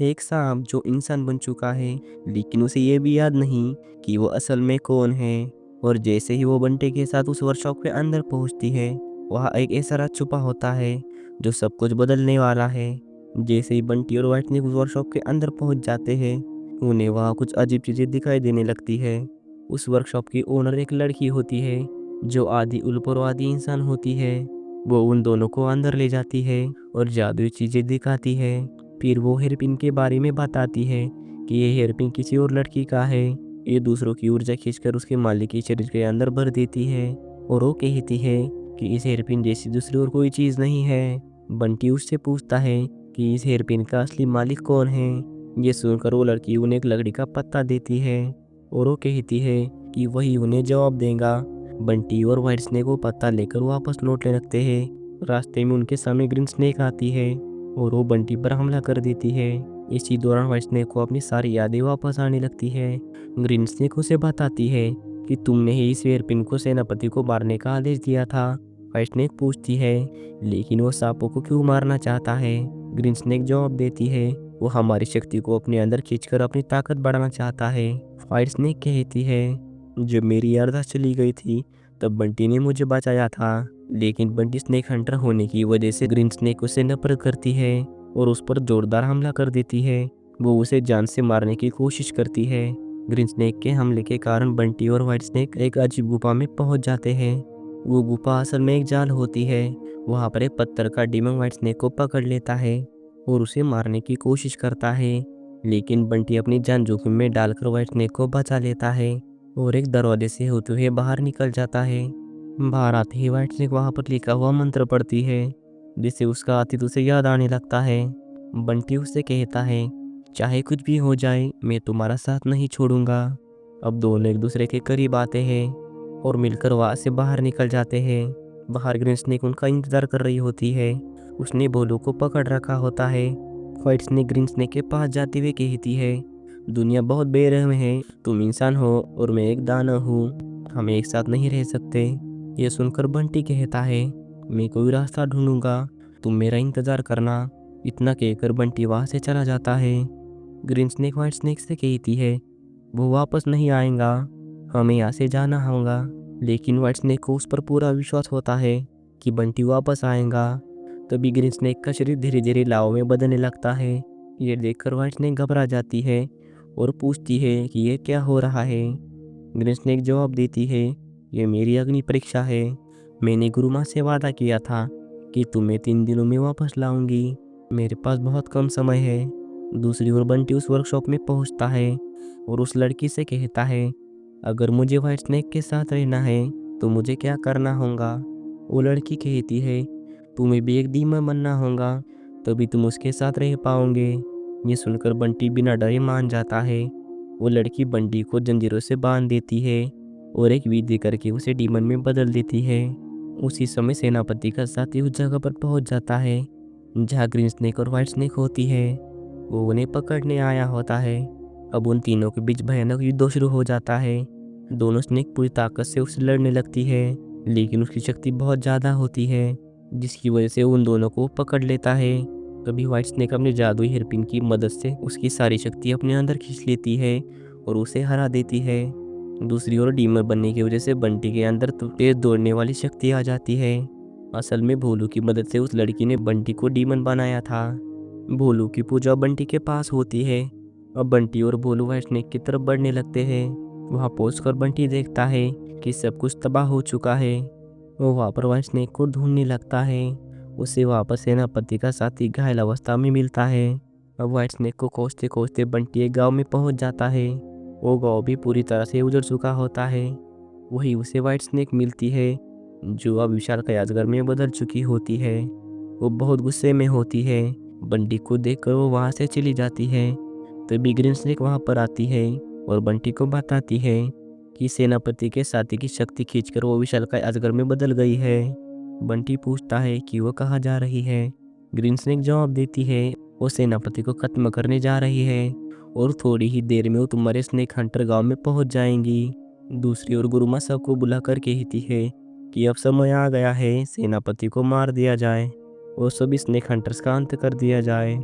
एक सांप जो इंसान बन चुका है, लेकिन उसे ये भी याद नहीं कि वो असल में कौन है। और जैसे ही वो बंटी के साथ उस वर्कशॉप के अंदर पहुंचती है, वहाँ एक ऐसा राज छुपा होता है जो सब कुछ बदलने वाला है। जैसे ही बंटी और व्हाइट स्नेक उस वर्कशॉप के अंदर पहुंच जाते हैं, उन्हें वहाँ कुछ अजीब चीजें दिखाई देने लगती है। उस वर्कशॉप की ओनर एक लड़की होती है जो आधी उल्प और आधी इंसान होती है। वो उन दोनों को अंदर ले जाती है और जादुई चीजें दिखाती है। फिर वो हेयरपिन के बारे में बताती है कि ये हेयरपिन किसी और लड़की का है। ये दूसरों की ऊर्जा खींचकर उसके मालिक के शरीर के अंदर भर देती है। और वो कहती है कि इस हेयरपिन जैसी दूसरी और कोई चीज नहीं है। बंटी उससे पूछता है कि इस हेयरपिन का असली मालिक कौन है। ये सुनकर वो लड़की उन्हें एक लकड़ी का पत्ता देती है और वो कहती है कि वही उन्हें जवाब देगा। बंटी और व्हाइट स्नेक वो पत्ता लेकर वापस लौटने लगते हैं। रास्ते में उनके सामने ग्रीन स्नेक आती है और वो बंटी पर हमला कर देती है। इसी दौरान व्हाइट स्नेक को अपनी सारी यादें वापस आने लगती है। ग्रीन स्नेक उसे बताती है कि तुमने ही इस हेयरपिन को सेनापति को मारने का आदेश दिया था। व्हाइट स्नेक पूछती है लेकिन वो सांपों को क्यों मारना चाहता है। ग्रीन स्नेक जवाब देती है वो हमारी शक्ति को अपने अंदर खींचकर अपनी ताकत बढ़ाना चाहता है। व्हाइट स्नेक कहती है जब मेरी याददाश्त चली गई थी तब बंटी ने मुझे बचाया था, लेकिन बंटी स्नेक हंटर होने की वजह से ग्रीन स्नेक उसे नफरत करती है और उस पर जोरदार हमला कर देती है। वो उसे जान से मारने की कोशिश करती है। ग्रीन स्नेक के हमले के कारण बंटी और व्हाइट स्नेक एक अजीब गुफा में पहुंच जाते हैं। वो गुफा असल में एक जाल होती है। वहां पर एक पत्थर का डीमन व्हाइट स्नेक को पकड़ लेता है और उसे मारने की कोशिश करता है, लेकिन बंटी अपनी जान जोखिम में डालकर व्हाइट स्नेक को बचा लेता है और एक दरवाजे से होते हुए बाहर निकल जाता है। बाहर आते ही व्हाइट स्नेक वहां पर लिखा हुआ मंत्र पढ़ती है, जिससे उसका अतीत उसे याद आने लगता है। बंटी उससे कहता है चाहे कुछ भी हो जाए मैं तुम्हारा साथ नहीं छोड़ूंगा। अब दोनों एक दूसरे के करीब आते हैं और मिलकर वहां से बाहर निकल जाते हैं। बाहर ग्रीन स्नेक उनका इंतजार कर रही होती है। उसने भोलू को पकड़ रखा होता है। व्हाइट स्नेक ग्रीन स्नेक के पास जाते हुए कहती है दुनिया बहुत बेरहम है, तुम इंसान हो और मैं एक दानव हूँ, हम एक साथ नहीं रह सकते। ये सुनकर बंटी कहता है मैं कोई रास्ता ढूंढूंगा, तुम मेरा इंतजार करना। इतना कहकर बंटी वहां से चला जाता है। ग्रीन स्नेक व्हाइट स्नेक से कहती है वो वापस नहीं आएगा, हमें यहाँ से जाना होगा। लेकिन व्हाइट स्नेक को उस पर पूरा विश्वास होता है कि बंटी वापस आएगा। तभी ग्रीन स्नेक का शरीर धीरे धीरे लावा में बदलने लगता है। ये देखकर व्हाइट स्नेक घबरा जाती है और पूछती है कि ये क्या हो रहा है। ग्रीन स्नेक जवाब देती है ये मेरी अग्नि परीक्षा है। मैंने गुरु माँ से वादा किया था कि तुम्हें 3 दिनों में वापस लाऊंगी। मेरे पास बहुत कम समय है। दूसरी ओर बंटी उस वर्कशॉप में पहुंचता है और उस लड़की से कहता है अगर मुझे व्हाइट स्नेक के साथ रहना है तो मुझे क्या करना होगा। वो लड़की कहती है तुम्हें भी एक धीमा बनना होगा, तभी तुम उसके साथ रह पाओगे। ये सुनकर बंटी बिना डरे मान जाता है। वो लड़की बंटी को जंजीरों से बांध देती है और एक विधि करके उसे डीमन में बदल देती है। उसी समय सेनापति का साथी उस जगह पर पहुंच जाता है जहाँ ग्रीन स्नेक और व्हाइट स्नेक होती है। वो उन्हें पकड़ने आया होता है। अब उन तीनों के बीच भयानक युद्ध शुरू हो जाता है। दोनों स्नेक पूरी ताकत से उससे लड़ने लगती है, लेकिन उसकी शक्ति बहुत ज़्यादा होती है, जिसकी वजह से उन दोनों को पकड़ लेता है। तभी व्हाइट स्नेक अपने जादुई हेयरपिन की मदद से उसकी सारी शक्ति अपने अंदर खींच लेती है और उसे हरा देती है। दूसरी ओर डीमर बनने की वजह से बंटी के अंदर तो तेज दौड़ने वाली शक्ति आ जाती है। असल में भोलू की मदद से उस लड़की ने बंटी को डीमन बनाया था। भोलू की पूजा बंटी के पास होती है। अब बंटी और भोलू व्हाइट स्नेक की तरफ बढ़ने लगते हैं। वहाँ पहुंचकर बंटी देखता है कि सब कुछ तबाह हो चुका है। वो वहाँ पर व्हाइट स्नेक को ढूंढने लगता है। उसे वहाँ पर सेनापति का साथी घायल अवस्था में मिलता है। अब व्हाइट स्नेक को खोजते खोजते बंटी एक गाँव में पहुँच जाता है। वो गाँव भी पूरी तरह से उजड़ चुका होता है। वही उसे व्हाइट स्नेक मिलती है जो अब विशालकाय अजगर में बदल चुकी होती है। वो बहुत गुस्से में होती है। बंटी को देखकर वो वहाँ से चली जाती है। तभी ग्रीन स्नेक वहाँ पर आती है और बंटी को बताती है कि सेनापति के साथी की शक्ति खींचकर वो विशालकाय अजगर में बदल गई है। बंटी पूछता है कि वो कहाँ जा रही है। ग्रीन स्नेक जवाब देती है वो सेनापति को खत्म करने जा रही है और थोड़ी ही देर में वो तुम्हारे स्नेक हंटर गांव में पहुंच जाएंगी। दूसरी ओर गुरुमा सबको बुलाकर कहती है कि अब समय आ गया है, सेनापति को मार दिया जाए और सभी स्नेक हंटर्स का अंत कर दिया जाए।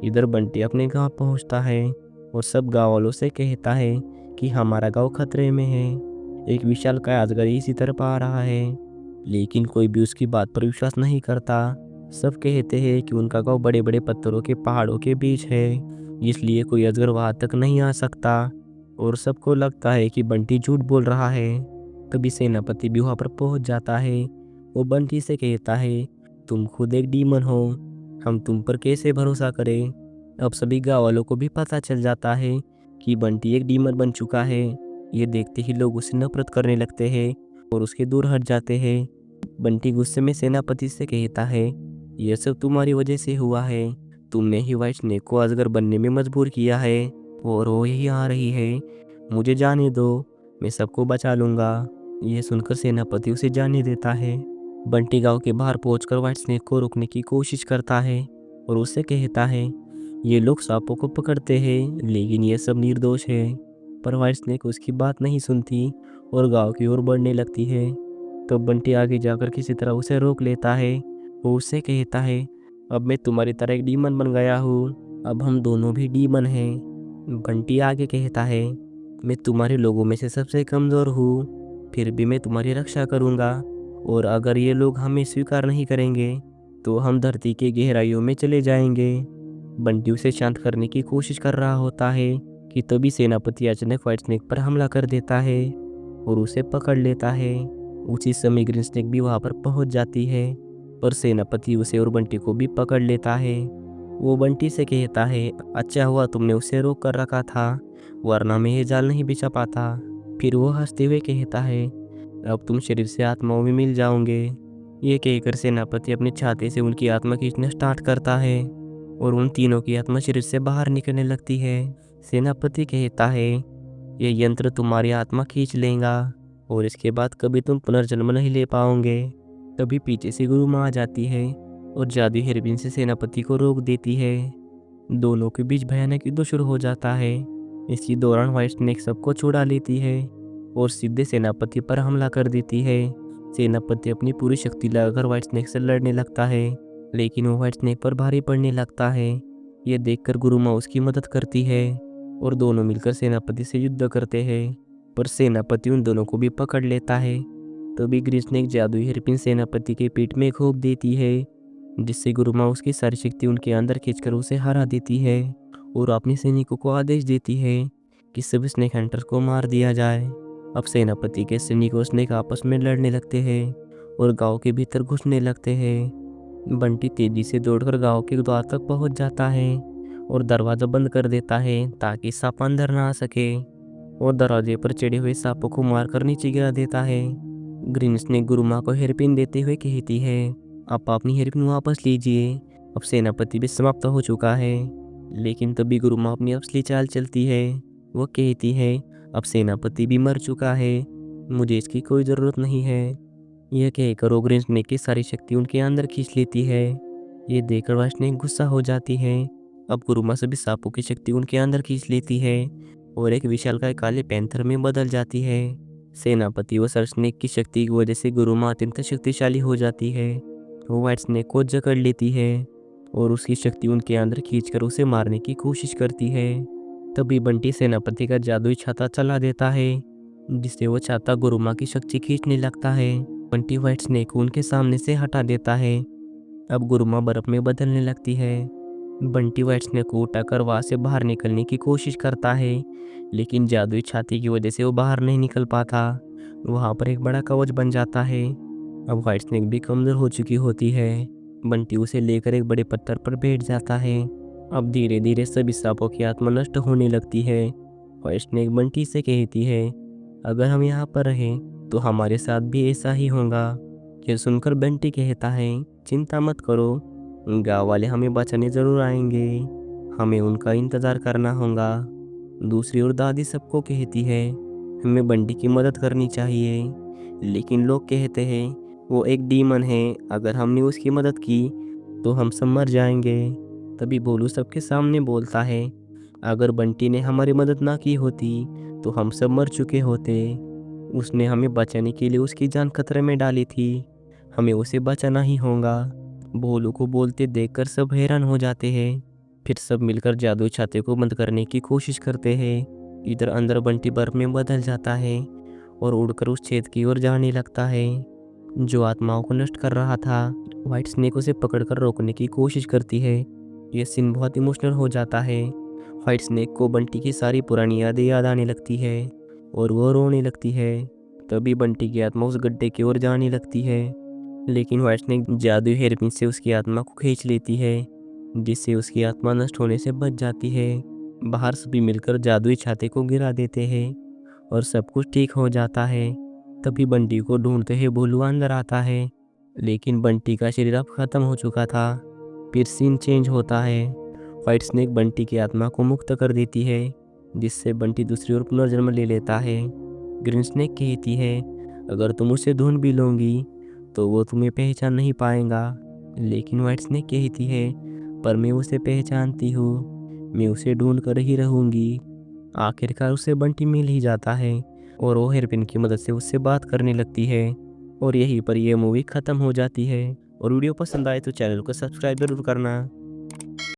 इधर बंटी अपने गांव पहुंचता है और सब गांव वालों से कहता है कि हमारा गांव खतरे में है। एक विशालकाय अजगर इसी तरफ आ रहा है, लेकिन कोई भी उसकी बात पर विश्वास नहीं करता। सब कहते हैं कि उनका गांव बड़े बड़े पत्थरों के पहाड़ों के बीच है, इसलिए कोई अजगर वहां तक नहीं आ सकता। और सबको लगता है कि बंटी झूठ बोल रहा है। तभी सेनापति भी वहां पर पहुंच जाता है। वो बंटी से कहता है, तुम खुद एक डीमन हो, हम तुम पर कैसे भरोसा करें। अब सभी गाँव वालों को भी पता चल जाता है कि बंटी एक डीमन बन चुका है। ये देखते ही लोग उससे नफरत करने लगते हैं और उसके दूर हट जाते हैं। बंटी गुस्से में सेनापति से कहता है, यह सब तुम्हारी वजह से हुआ है। तुमने ही व्हाइट स्नेक को अजगर बनने में मजबूर किया है और वो यही आ रही है। मुझे जाने दो, मैं सबको बचा लूंगा। यह सुनकर सेनापति उसे जाने देता है। बंटी गांव के बाहर पहुंचकर व्हाइट स्नेक को रोकने की कोशिश करता है और उससे कहता है, ये लोग सांपों को पकड़ते हैं लेकिन ये सब निर्दोष है। पर व्हाइट स्नेक उसकी बात नहीं सुनती और गांव की ओर बढ़ने लगती है। तो बंटी आगे जाकर किसी तरह उसे रोक लेता है। वो उससे कहता है, अब मैं तुम्हारी तरह एक डीमन बन गया हूँ, अब हम दोनों भी डीमन हैं। बंटी आगे कहता है, मैं तुम्हारे लोगों में से सबसे कमज़ोर हूँ, फिर भी मैं तुम्हारी रक्षा करूँगा। और अगर ये लोग हमें स्वीकार नहीं करेंगे तो हम धरती के गहराइयों में चले जाएंगे। बंटी उसे शांत करने की कोशिश कर रहा होता है कि तभी सेनापति अचानक व्हाइट स्नेक पर हमला कर देता है और उसे पकड़ लेता है। उसी समय ग्रीन स्नेक भी वहां पर पहुंच जाती है, पर सेनापति उसे और बंटी को भी पकड़ लेता है। वो बंटी से कहता है, अच्छा हुआ तुमने उसे रोक कर रखा था, वरना मैं ये जाल नहीं बिछा पाता। फिर वो हंसते हुए कहता है, अब तुम शरीर से आत्माओं में मिल जाओगे। ये कहकर सेनापति अपनी छाती से उनकी आत्मा खींचना स्टार्ट करता है और उन तीनों की आत्मा शरीर से बाहर निकलने लगती है। सेनापति कहता है, ये यंत्र तुम्हारी आत्मा खींच लेगा और इसके बाद कभी तुम पुनर्जन्म नहीं ले पाओगे। तभी पीछे से गुरु माँ आ जाती है और जादू हेरबिन से सेनापति को रोक देती है। दोनों के बीच भयानक युद्ध शुरू हो जाता है। इसी दौरान व्हाइट स्नेक सबको छुड़ा लेती है और सीधे सेनापति पर हमला कर देती है। सेनापति अपनी पूरी शक्ति लगाकर व्हाइट स्नेक से लड़ने लगता है, लेकिन वो व्हाइट स्नेक पर भारी पड़ने लगता है। ये देखकर गुरु माँ उसकी मदद करती है और दोनों मिलकर सेनापति से युद्ध करते हैं, पर सेनापति उन दोनों को भी पकड़ लेता है। तभी ग्रीन स्नेक जादुई हेरपिन सेनापति के पेट में घोंप देती है, जिससे गुरु माँ उसकी सारी शक्ति उनके अंदर खींचकर उसे हरा देती है और अपने सैनिकों को आदेश देती है कि सभी स्नेक हंटर को मार दिया जाए। अब सेनापति के सैनिक और स्नेक आपस में लड़ने लगते हैं और गांव के भीतर घुसने लगते हैं। बंटी तेजी से दौड़कर गांव के द्वार तक पहुंच जाता है और दरवाजा बंद कर देता है ताकि सांप अंदर ना आ सके, और दरवाजे पर चढ़े हुए सांपों को मारकर नीचे गिरा देता है। ग्रीन स्नेक गुरु माँ को हेयरपिन देते हुए कहती है, आप अपनी हेयरपिन वापस लीजिए, अब सेनापति भी समाप्त हो चुका है। लेकिन तभी गुरु माँ अपनी असली चाल चलती है। वो कहती है, अब सेनापति भी मर चुका है, मुझे इसकी कोई ज़रूरत नहीं है। यह कहकर वो ग्रीन स्नेक की सारी शक्ति उनके अंदर खींच लेती है। ये देखकर व्हाइट स्नेक गुस्सा हो जाती है। अब गुरु माँ सभी सांपों की शक्ति उनके अंदर खींच लेती है और एक विशालकाय काले पैंथर में बदल जाती है। सेनापति व सर स्नेक की शक्ति की वजह से गुरु माँ अत्यंत शक्तिशाली हो जाती है। वो व्हाइट स्नेक को जकड़ लेती है और उसकी शक्ति उनके अंदर खींचकर उसे मारने की कोशिश करती है। तभी बंटी सेनापति का जादुई छाता चला देता है, जिससे वो छाता गुरु माँ की शक्ति खींचने लगता है। बंटी व्हाइट स्नेक को उनके सामने से हटा देता है। अब गुरु माँ बर्फ में बदलने लगती है। बंटी व्हाइट स्नेक को उठाकर वहां से बाहर निकलने की कोशिश करता है, लेकिन जादुई छाती की वजह से वो बाहर नहीं निकल पाता। वहां पर एक बड़ा कवच बन जाता है। अब व्हाइट स्नेक भी कमजोर हो चुकी होती है। बंटी उसे लेकर एक बड़े पत्थर पर बैठ जाता है। अब धीरे धीरे सभी सांपों की आत्मा नष्ट होने लगती है। व्हाइट स्नेक बंटी से कहती है, अगर हम यहाँ पर रहें तो हमारे साथ भी ऐसा ही होगा। यह सुनकर बंटी कहता है, चिंता मत करो, गाँव वाले हमें बचाने जरूर आएंगे, हमें उनका इंतजार करना होगा। दूसरी ओर दादी सबको कहती है, हमें बंटी की मदद करनी चाहिए, लेकिन लोग कहते हैं वो एक डीमन है, अगर हमने उसकी मदद की तो हम सब मर जाएंगे। तभी भोलू सबके सामने बोलता है, अगर बंटी ने हमारी मदद ना की होती तो हम सब मर चुके होते। उसने हमें बचाने के लिए उसकी जान खतरे में डाली थी, हमें उसे बचाना ही होगा। भोलू को बोलते देखकर सब हैरान हो जाते हैं। फिर सब मिलकर जादुई छाते को बंद करने की कोशिश करते हैं। इधर अंदर बंटी बर्फ में बदल जाता है और उड़कर उस छेद की ओर जाने लगता है जो आत्माओं को नष्ट कर रहा था। व्हाइट स्नेक उसे पकड़कर रोकने की कोशिश करती है। यह सीन बहुत इमोशनल हो जाता है। व्हाइट स्नेक को बंटी की सारी पुरानी यादें याद आने लगती है और वो रोने लगती है। तभी बंटी की आत्मा उस गड्ढे की ओर जाने लगती है, लेकिन व्हाइट स्नेक जादुई हेयरपिन से उसकी आत्मा को खींच लेती है, जिससे उसकी आत्मा नष्ट होने से बच जाती है। बाहर सभी मिलकर जादुई छाते को गिरा देते हैं और सब कुछ ठीक हो जाता है। तभी बंटी को ढूंढते हुए भोलू अंदर आता है, लेकिन बंटी का शरीर अब खत्म हो चुका था। फिर सीन चेंज होता है। व्हाइट स्नेक बंटी की आत्मा को मुक्त कर देती है, जिससे बंटी दूसरी ओर पुनर्जन्म ले लेता है। ग्रीन स्नेक कहती है, अगर तुम उसे ढूंढ भी लोगी तो वो तुम्हें पहचान नहीं पाएगा। लेकिन व्हाइट स्नेक कहती है, पर मैं उसे पहचानती हूँ, मैं उसे ढूंढ कर ही रहूँगी। आखिरकार उसे बंटी मिल ही जाता है और वो हेयरपिन की मदद से उससे बात करने लगती है और यहीं पर यह मूवी ख़त्म हो जाती है। और वीडियो पसंद आए तो चैनल को सब्सक्राइब जरूर करना।